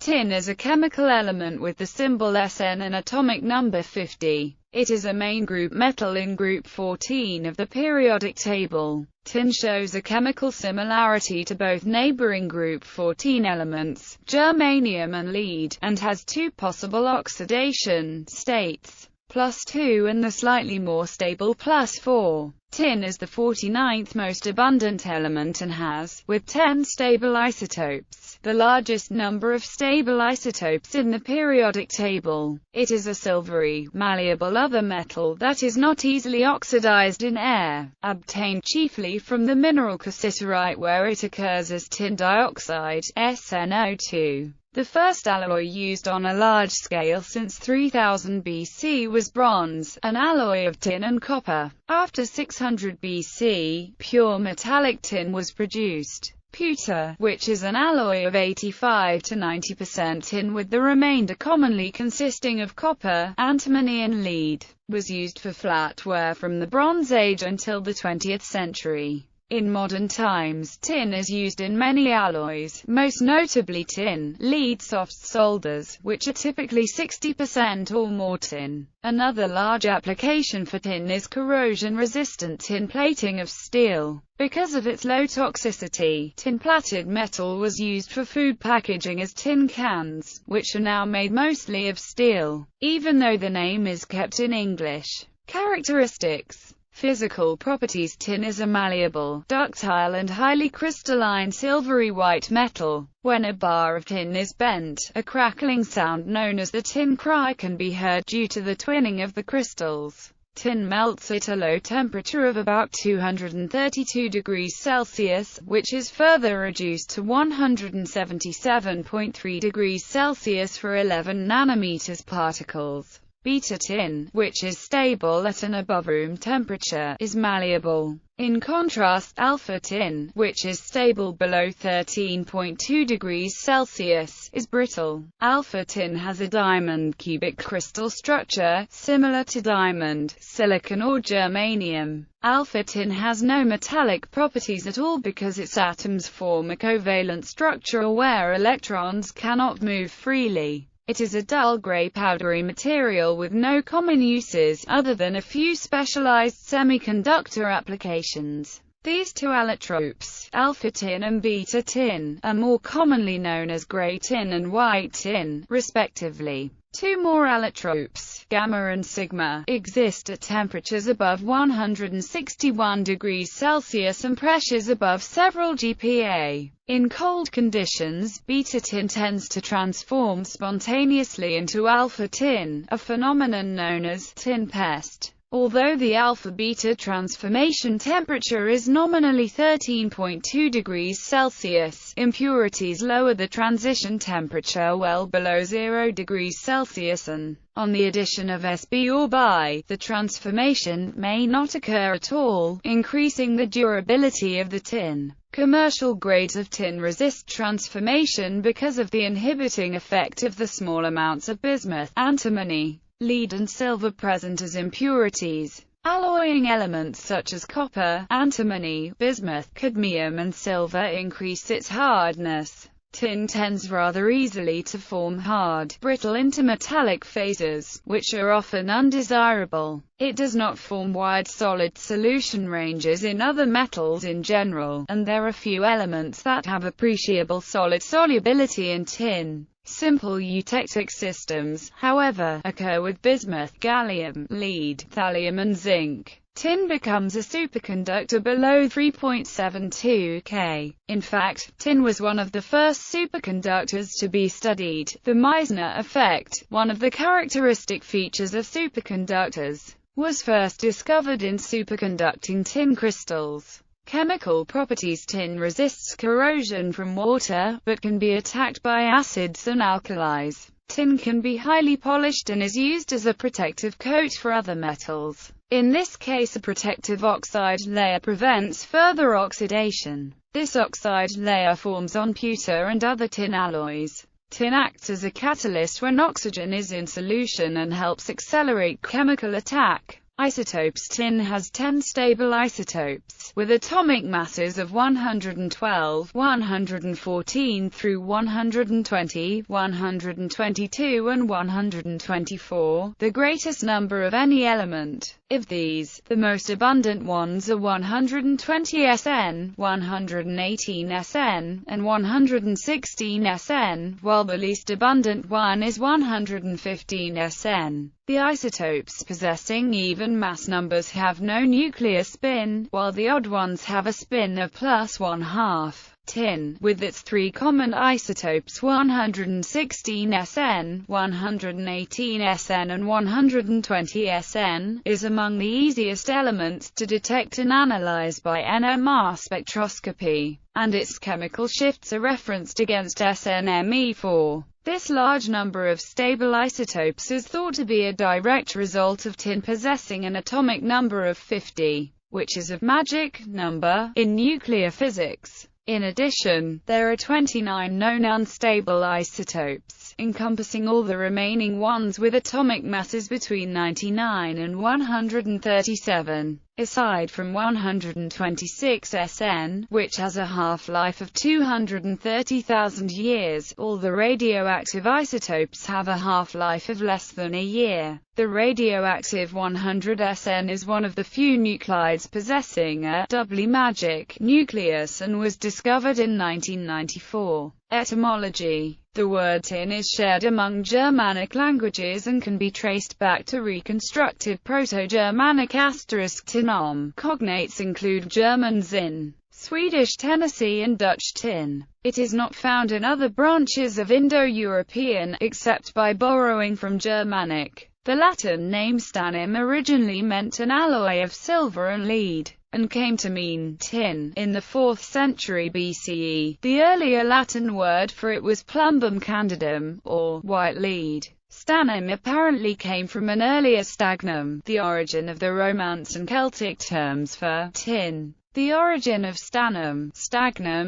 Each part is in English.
Tin is a chemical element with the symbol Sn and atomic number 50. It is a main group metal in group 14 of the periodic table. Tin shows a chemical similarity to both neighboring group 14 elements, germanium and lead, and has two possible oxidation states, +2 and the slightly more stable +4. Tin is the 49th most abundant element and has, with 10 stable isotopes, the largest number of stable isotopes in the periodic table. It is a silvery, malleable other metal that is not easily oxidized in air, obtained chiefly from the mineral cassiterite where it occurs as tin dioxide, SnO2. The first alloy used on a large scale since 3000 BC was bronze, an alloy of tin and copper. After 600 BC, pure metallic tin was produced. Pewter, which is an alloy of 85 to 90% tin with the remainder commonly consisting of copper, antimony and lead, was used for flatware from the Bronze Age until the 20th century. In modern times, tin is used in many alloys, most notably tin, lead soft solders, which are typically 60% or more tin. Another large application for tin is corrosion-resistant tin plating of steel. Because of its low toxicity, tin-plated metal was used for food packaging as tin cans, which are now made mostly of steel, even though the name is kept in English. Characteristics. Physical properties. Tin is a malleable, ductile and highly crystalline silvery white metal. When a bar of tin is bent, a crackling sound known as the tin cry can be heard due to the twinning of the crystals. Tin melts at a low temperature of about 232 degrees Celsius, which is further reduced to 177.3 degrees Celsius for 11 nanometers particles. Beta tin, which is stable at an above room temperature, is malleable. In contrast, alpha tin, which is stable below 13.2 degrees Celsius, is brittle. Alpha tin has a diamond cubic crystal structure, similar to diamond, silicon or germanium. Alpha tin has no metallic properties at all because its atoms form a covalent structure where electrons cannot move freely. It is a dull gray powdery material with no common uses, other than a few specialized semiconductor applications. These two allotropes, alpha tin and beta tin, are more commonly known as gray tin and white tin, respectively. Two more allotropes, gamma and sigma, exist at temperatures above 161 degrees Celsius and pressures above several GPa. In cold conditions, beta tin tends to transform spontaneously into alpha tin, a phenomenon known as tin pest. Although the alpha-beta transformation temperature is nominally 13.2 degrees Celsius, impurities lower the transition temperature well below 0 degrees Celsius and, on the addition of Sb or Bi, the transformation may not occur at all, increasing the durability of the tin. Commercial grades of tin resist transformation because of the inhibiting effect of the small amounts of bismuth, antimony, lead and silver present as impurities. Alloying elements such as copper, antimony, bismuth, cadmium and silver increase its hardness. Tin tends rather easily to form hard, brittle intermetallic phases, which are often undesirable. It does not form wide solid solution ranges in other metals in general, and there are few elements that have appreciable solid solubility in tin. Simple eutectic systems, however, occur with bismuth, gallium, lead, thallium and zinc. Tin becomes a superconductor below 3.72 K. In fact, tin was one of the first superconductors to be studied. The Meissner effect, one of the characteristic features of superconductors, was first discovered in superconducting tin crystals. Chemical properties. Tin resists corrosion from water, but can be attacked by acids and alkalis. Tin can be highly polished and is used as a protective coat for other metals. In this case, a protective oxide layer prevents further oxidation. This oxide layer forms on pewter and other tin alloys. Tin acts as a catalyst when oxygen is in solution and helps accelerate chemical attack. Isotopes. Tin has 10 stable isotopes, with atomic masses of 112, 114 through 120, 122 and 124, the greatest number of any element. Of these, the most abundant ones are 120 Sn, 118 Sn, and 116 Sn, while the least abundant one is 115 Sn. The isotopes possessing even mass numbers have no nuclear spin, while the odd ones have a spin of +1/2. Tin, with its three common isotopes 116 Sn, 118 Sn and 120 Sn, is among the easiest elements to detect and analyze by NMR spectroscopy, and its chemical shifts are referenced against SnMe4. This large number of stable isotopes is thought to be a direct result of tin possessing an atomic number of 50, which is a magic number in nuclear physics. In addition, there are 29 known unstable isotopes, encompassing all the remaining ones with atomic masses between 99 and 137. Aside from 126 Sn, which has a half-life of 230,000 years, all the radioactive isotopes have a half-life of less than a year. The radioactive 100 Sn is one of the few nuclides possessing a doubly magic nucleus and was discovered in 1994. Etymology. The word tin is shared among Germanic languages and can be traced back to reconstructed Proto-Germanic *tinnom. Cognates include German Zinn, Swedish Tennessee and Dutch tin. It is not found in other branches of Indo-European, except by borrowing from Germanic. The Latin name stannum originally meant an alloy of silver and lead, and came to mean tin in the 4th century BCE. The earlier Latin word for it was plumbum candidum, or white lead. Stannum apparently came from an earlier stagnum, the origin of the Romance and Celtic terms for tin. The origin of stagnum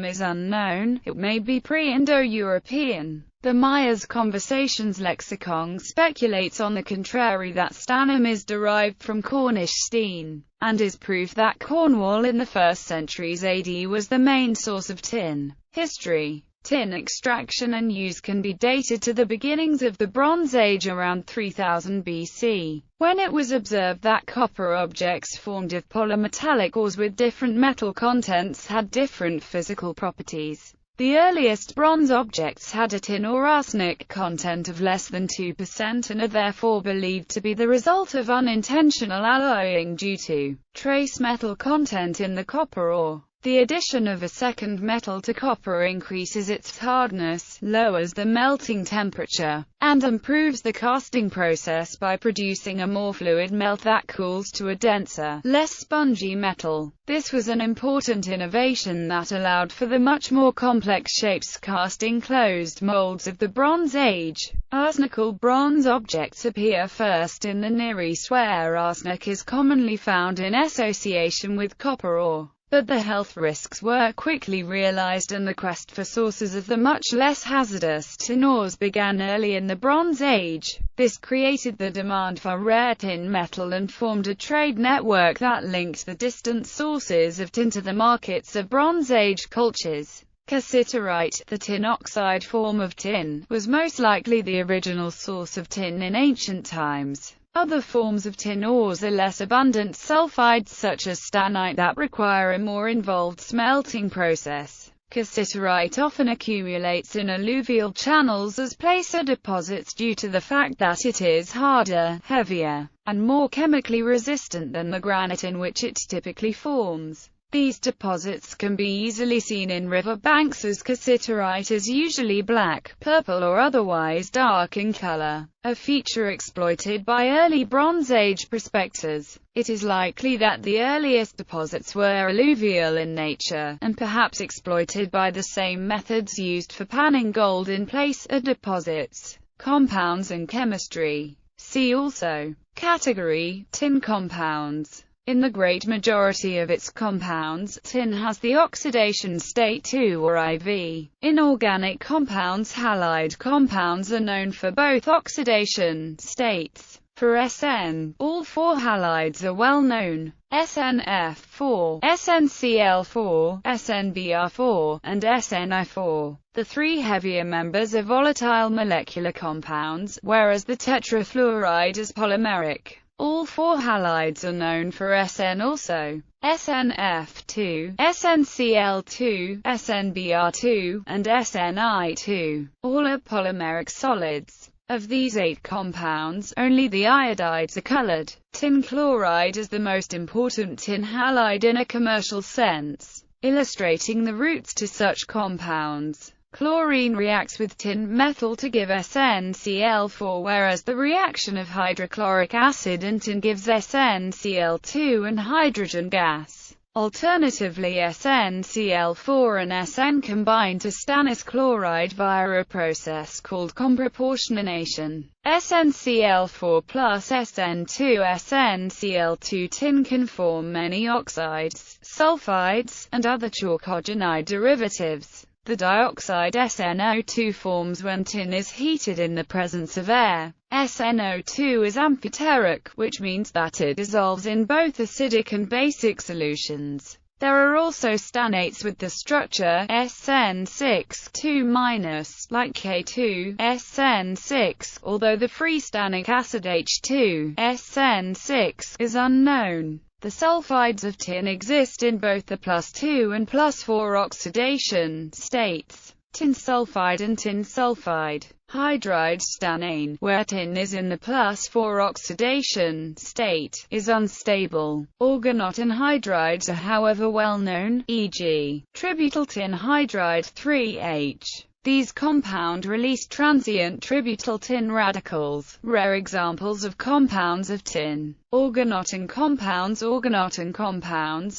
is unknown. It may be pre-Indo-European. The Myers Conversations lexicon speculates on the contrary, that stannum is derived from Cornish steen, and is proof that Cornwall in the 1st centuries AD was the main source of tin. History. Tin extraction and use can be dated to the beginnings of the Bronze Age around 3000 BC, when it was observed that copper objects formed of polymetallic ores with different metal contents had different physical properties. The earliest bronze objects had a tin or arsenic content of less than 2% and are therefore believed to be the result of unintentional alloying due to trace metal content in the copper ore. The addition of a second metal to copper increases its hardness, lowers the melting temperature, and improves the casting process by producing a more fluid melt that cools to a denser, less spongy metal. This was an important innovation that allowed for the much more complex shapes cast in closed molds of the Bronze Age. Arsenical bronze objects appear first in the Near East, where arsenic is commonly found in association with copper ore. But the health risks were quickly realized and the quest for sources of the much less hazardous tin ores began early in the Bronze Age. This created the demand for rare tin metal and formed a trade network that linked the distant sources of tin to the markets of Bronze Age cultures. Cassiterite, the tin oxide form of tin, was most likely the original source of tin in ancient times. Other forms of tin ores are less abundant sulfides such as stannite that require a more involved smelting process. Cassiterite often accumulates in alluvial channels as placer deposits due to the fact that it is harder, heavier, and more chemically resistant than the granite in which it typically forms. These deposits can be easily seen in river banks as cassiterite is usually black, purple or otherwise dark in color, a feature exploited by early Bronze Age prospectors. It is likely that the earliest deposits were alluvial in nature, and perhaps exploited by the same methods used for panning gold in placer deposits. Compounds and chemistry. See also category, tin compounds. In the great majority of its compounds, tin has the oxidation state 2 or IV. Inorganic compounds, halide compounds, are known for both oxidation states. For Sn, all four halides are well known: SnF4, SnCl4, SnBr4, and SnI4. The three heavier members are volatile molecular compounds, whereas the tetrafluoride is polymeric. All four halides are known for Sn also: SnF2, SnCl2, SnBr2, and SnI2. All are polymeric solids. Of these 8 compounds, only the iodides are colored. Tin chloride is the most important tin halide in a commercial sense, illustrating the roots to such compounds. Chlorine reacts with tin methyl to give SnCl4, whereas the reaction of hydrochloric acid and tin gives SnCl2 and hydrogen gas. Alternatively, SnCl4 and Sn combine to stannous chloride via a process called comproportionation. SnCl4 plus Sn2 SnCl2 tin can form many oxides, sulfides, and other chalcogenide derivatives. The dioxide SnO2 forms when tin is heated in the presence of air. SnO2 is amphoteric, which means that it dissolves in both acidic and basic solutions. There are also stannates with the structure SN6(2-), like K2, SN6, although the free stannic acid H2, SN6, is unknown. The sulfides of tin exist in both the +2 and +4 oxidation states: tin sulfide and tin sulfide. Hydride stannane, where tin is in the +4 oxidation state, is unstable. Organotin hydrides are however well known, e.g., tributyl tin hydride 3H. These compound release transient tributyl tin radicals, rare examples of compounds of tin. Organotin compounds,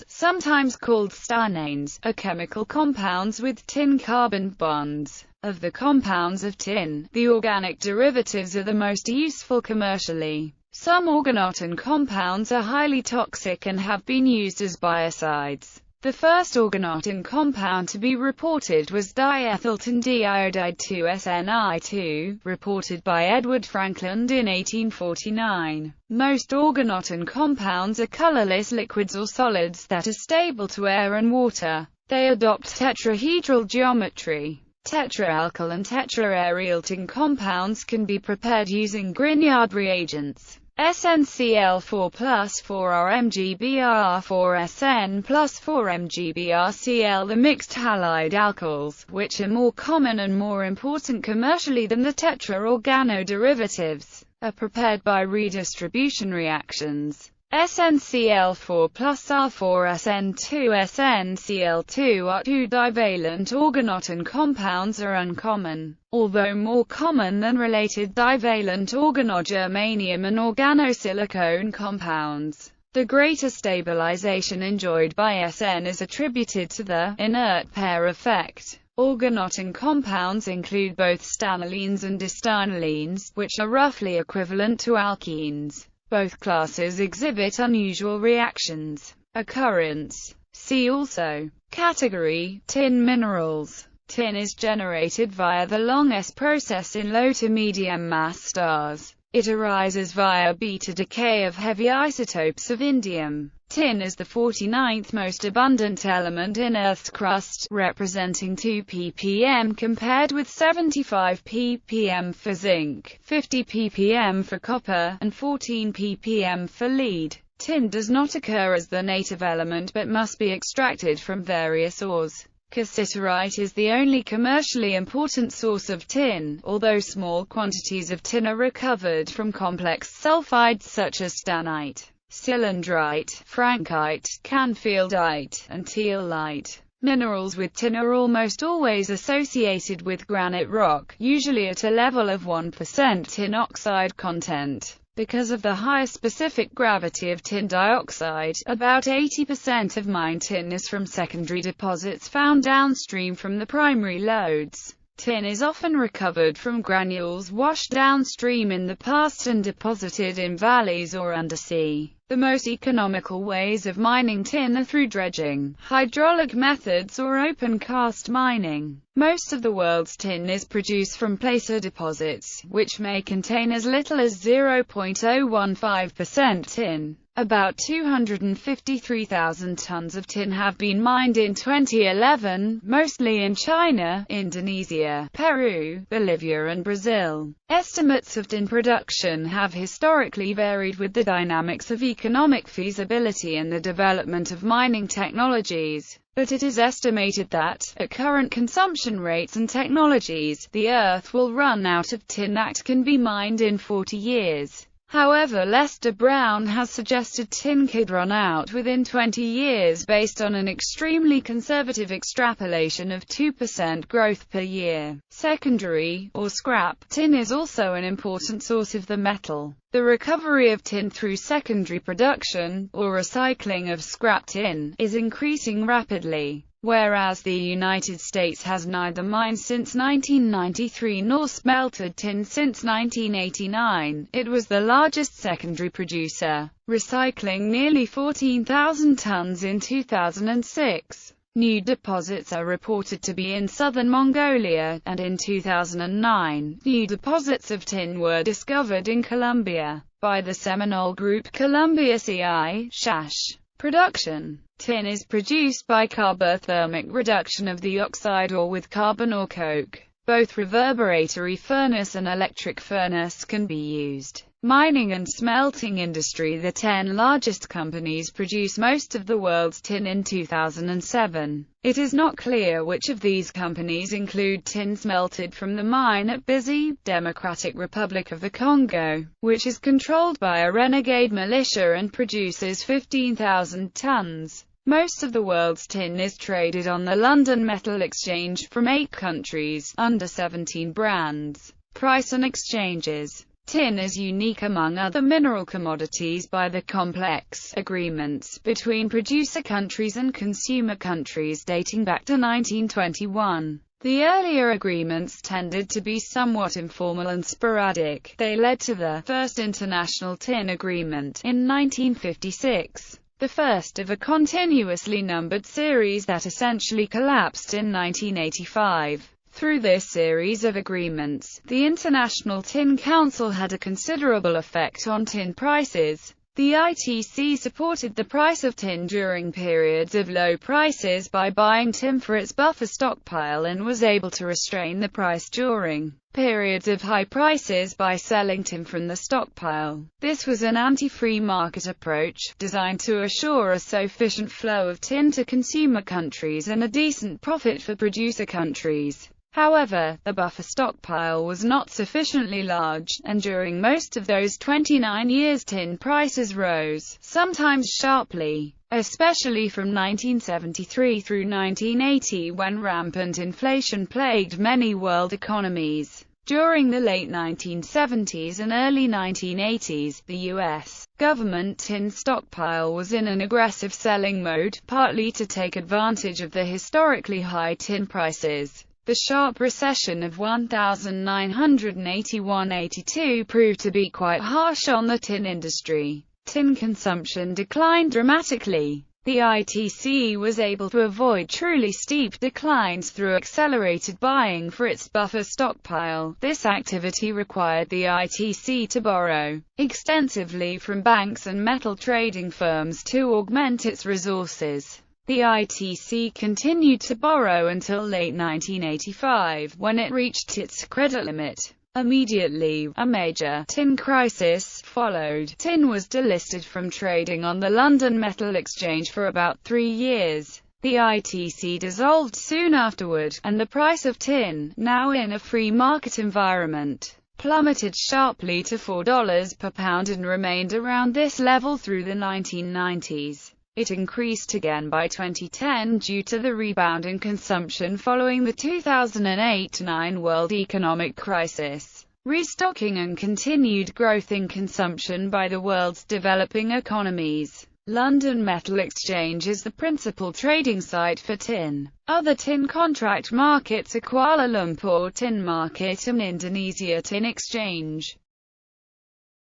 sometimes called stannanes, are chemical compounds with tin carbon bonds. Of the compounds of tin, the organic derivatives are the most useful commercially. Some organotin compounds are highly toxic and have been used as biocides. The first organotin compound to be reported was diethyltin diiodide 2-SNI2, reported by Edward Frankland in 1849. Most organotin compounds are colorless liquids or solids that are stable to air and water. They adopt tetrahedral geometry. Tetraalkyl and tetraaryl tin compounds can be prepared using Grignard reagents. SnCl4 plus 4-RMGBr4 Sn plus 4-MGBrCl. The mixed halide alkyls, which are more common and more important commercially than the tetraorganoderivatives, are prepared by redistribution reactions. SnCl4 plus R4 Sn2 SnCl2 are two divalent organotin compounds are uncommon, although more common than related divalent organogermanium and organosilicone compounds. The greater stabilization enjoyed by Sn is attributed to the inert pair effect. Organotin compounds include both stannolines and distannolines, which are roughly equivalent to alkenes. Both classes exhibit unusual reactions. Occurrence. See also. Category: tin minerals. Tin is generated via the long S process in low to medium mass stars. It arises via beta decay of heavy isotopes of indium. Tin is the 49th most abundant element in Earth's crust, representing 2 ppm compared with 75 ppm for zinc, 50 ppm for copper, and 14 ppm for lead. Tin does not occur as the native element but must be extracted from various ores. Cassiterite is the only commercially important source of tin, although small quantities of tin are recovered from complex sulfides such as stannite, cylindrite, frankite, canfieldite, and teallite. Minerals with tin are almost always associated with granite rock, usually at a level of 1% tin oxide content. Because of the high specific gravity of tin dioxide, about 80% of mined tin is from secondary deposits found downstream from the primary lodes. Tin is often recovered from granules washed downstream in the past and deposited in valleys or undersea. The most economical ways of mining tin are through dredging, hydraulic methods or open-cast mining. Most of the world's tin is produced from placer deposits, which may contain as little as 0.015% tin. About 253,000 tons of tin have been mined in 2011, mostly in China, Indonesia, Peru, Bolivia and Brazil. Estimates of tin production have historically varied with the dynamics of economic feasibility and the development of mining technologies, but it is estimated that, at current consumption rates and technologies, the Earth will run out of tin that can be mined in 40 years. However, Lester Brown has suggested tin could run out within 20 years based on an extremely conservative extrapolation of 2% growth per year. Secondary, or scrap, tin is also an important source of the metal. The recovery of tin through secondary production, or recycling of scrap tin, is increasing rapidly. Whereas the United States has neither mined since 1993 nor smelted tin since 1989, it was the largest secondary producer, recycling nearly 14,000 tons in 2006. New deposits are reported to be in southern Mongolia, and in 2009, new deposits of tin were discovered in Colombia, by the Seminole Group Columbia CI, SHASH. Production. Tin is produced by carbothermic reduction of the oxide or with carbon or coke. Both reverberatory furnace and electric furnace can be used. Mining and smelting industry. The 10 largest companies produce most of the world's tin in 2007. It is not clear which of these companies include tin smelted from the mine at Busy, Democratic Republic of the Congo, which is controlled by a renegade militia and produces 15,000 tons. Most of the world's tin is traded on the London Metal Exchange from 8 countries, under 17 brands. Price and exchanges. Tin is unique among other mineral commodities by the complex agreements between producer countries and consumer countries dating back to 1921. The earlier agreements tended to be somewhat informal and sporadic. They led to the first International Tin Agreement in 1956. The first of a continuously numbered series that essentially collapsed in 1985. Through this series of agreements, the International Tin Council had a considerable effect on tin prices. The ITC supported the price of tin during periods of low prices by buying tin for its buffer stockpile and was able to restrain the price during periods of high prices by selling tin from the stockpile. This was an anti-free market approach, designed to assure a sufficient flow of tin to consumer countries and a decent profit for producer countries. However, the buffer stockpile was not sufficiently large, and during most of those 29 years tin prices rose, sometimes sharply, especially from 1973 through 1980 when rampant inflation plagued many world economies. During the late 1970s and early 1980s, the U.S. government tin stockpile was in an aggressive selling mode, partly to take advantage of the historically high tin prices. The sharp recession of 1981–82 proved to be quite harsh on the tin industry. Tin consumption declined dramatically. The ITC was able to avoid truly steep declines through accelerated buying for its buffer stockpile. This activity required the ITC to borrow extensively from banks and metal trading firms to augment its resources. The ITC continued to borrow until late 1985, when it reached its credit limit. Immediately, a major tin crisis followed. Tin was delisted from trading on the London Metal Exchange for about 3 years. The ITC dissolved soon afterward, and the price of tin, now in a free market environment, plummeted sharply to $4 per pound and remained around this level through the 1990s. It increased again by 2010 due to the rebound in consumption following the 2008–9 world economic crisis, restocking and continued growth in consumption by the world's developing economies. London Metal Exchange is the principal trading site for tin. Other tin contract markets are Kuala Lumpur Tin Market and Indonesia Tin Exchange.